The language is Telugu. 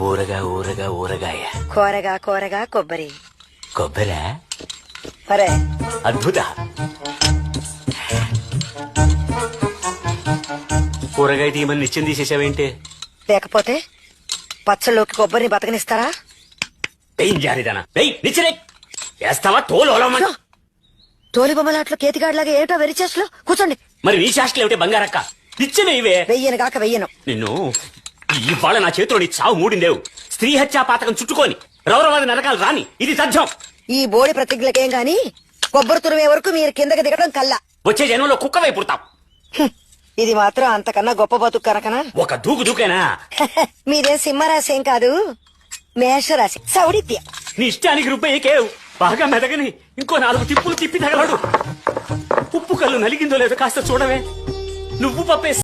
ఊరగా ఊరగా ఊరగాయ, కూరగా కూరగా కొబ్బరి. కొబ్బరా? మరే అద్భుత. కూరగాయ తీయమని నిత్యం తీసేసావేంటి? లేకపోతే పచ్చళ్ళలోకి కొబ్బరిని బతకనిస్తారా? ఏం జారిదానా? నిచ్చరే వేస్తావా? తోలు తోలి బొమ్మలాట్లో కేతిగాడిలాగా ఏమిటో వెరిచేస్లో కూర్చోండి. మరి నీ శాస్త్రం ఏమిటే బంగారక్క? నిచ్చనే ఇవే. వెయ్యను కాక వెయ్యను. నిన్ను ఇవాళ నా చేతిలో నీ చావు మూడిందేవు. స్త్రీ హత్యా పాతకం చుట్టుకొని రౌరవాది నరకాలు రాని. ఇది తథ్యం. ఈ బోడి ప్రతిజ్ఞలకేం గాని కొబ్బరి తురిమే వరకు మీరు కిందకి దిగడం కల్లా. వచ్చే జనంలో కుక్కవై పుడతాం. ఇది మాత్రం అంతకన్నా గొప్ప బతుకు కనుకనా? ఒక దూకేనా? మీదేం సింహరాశి ఏం కాదు, మేషరాశి. సౌడిత్య. నీ ఇష్టానికి రుబ్బయ్యకేవు. బాగా మెదగని ఇంకో 4 తిప్పులు తిప్పి తగలడు. ఉప్పు కళ్ళు నలిగిందో లేదో కాస్త చూడవే. నువ్వు పప్పే